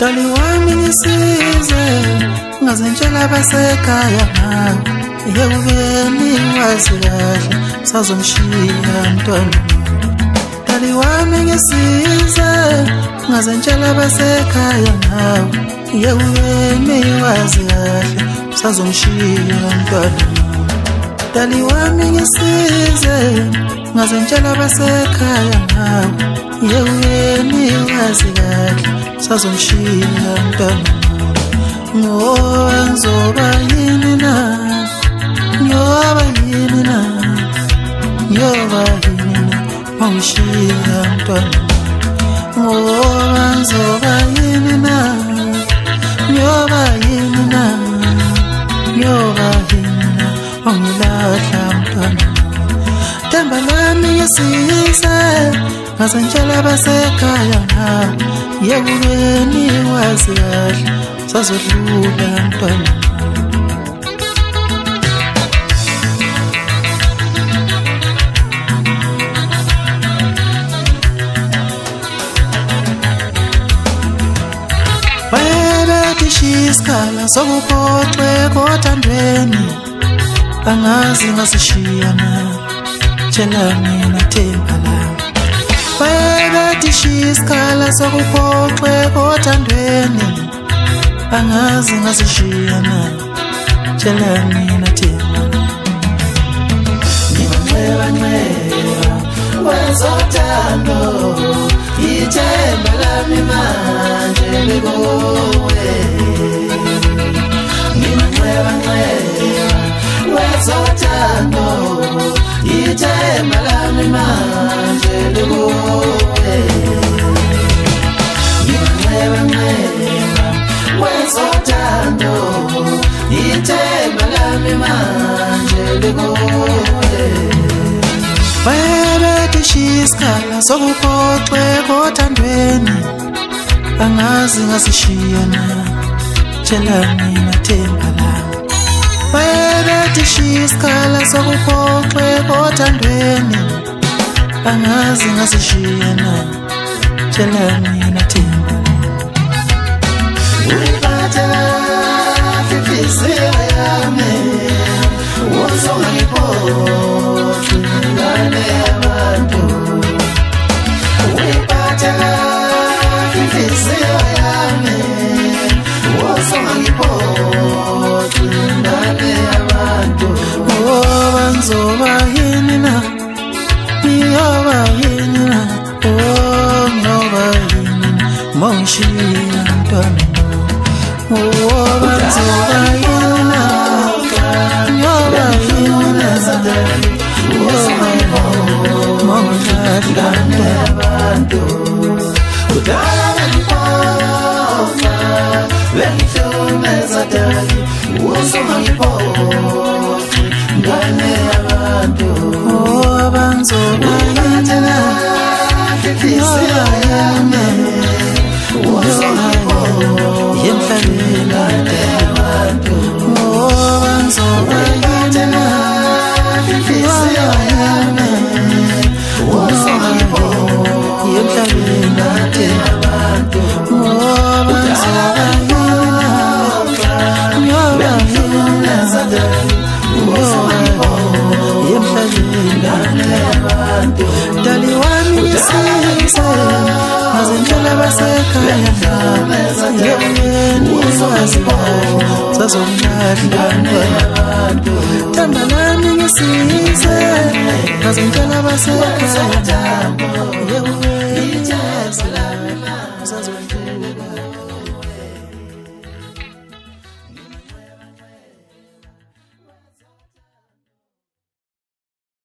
Dali wami ngisize ngazentshela basekhaya ngawe yewubeni wazi kahle sazomshiya mntwana. Dali wami ngisize ngazentshela basekhaya ngawe yewubeni wazi kahle sazomshiya mntwana. Dali wami ngisize ngazentshela basekhaya ngawe yewubeni wazi kahle sazomshiya mntwana. Ngoba ngizoba yini na, ngiyoba yini na, ngiyoba yini na ungishiya mntwana. Ngoba ngizoba yini na, ngiyoba yini na, ngiyoba yini na ungilahla mntwana. Themba lami ngisize ngazentshela basekhaya ngawe yewubeni wazi kahle sazodlula mntwana. Bayebethi isikhala sokuphoxeka othandweni angazi ngasishiyana tshela mina themba lami. Bayebethi isikhala sokuphoxeka othandweni angazi ngasishiyana tshela mina themba. Ngibanxeba wezothando ithemba lami manje likuwe. Ngibanxeba wezothando ithemba lami manje likuwe. Ngibanxeba wezothando ithemba lami manje likuwe. Bayebethi isikhala sokuphoxeka othandweni angazi ngasishiyana tshela mina themba lami. Bayebethi isikhala sokuphoxeka othandweni angazi ngasishiyana tshela mina themba lami. Uyiphathe kahle inhliziyo yami uzongiphoxa ingane yabantu. Uyiphathe kahle inhliziyo yami uzongiphoxa ingane yabantu. Ngoba ngizoba yini na, ngiyoba yini na, ngiyoba yini na ungishiya mntwana. Ngoba ngizoba yini na, ngiyoba yini na, ngiyoba ingane yabantu. Kudala bengiphoxa bengihlukumeza dali uzongiphoxa ingane yabantu. Ngoba ngizoba yini na, ngiyoba yini emhlabeni yabantu. Ngoba ngizoba yini na, ngiyoba yini emhlabeni yabantu. Ngoba ngizoba yini na, ngiyoba yini emhlabeni yabantu. Dali wami ngisize ngazentshela basekhaya ngawe yewubeni wazi kahle sazomlahla mntwana. Themba lami ngisize ngazentshela basekhaya ngawe yewubeni wazi kahle sazomlahla.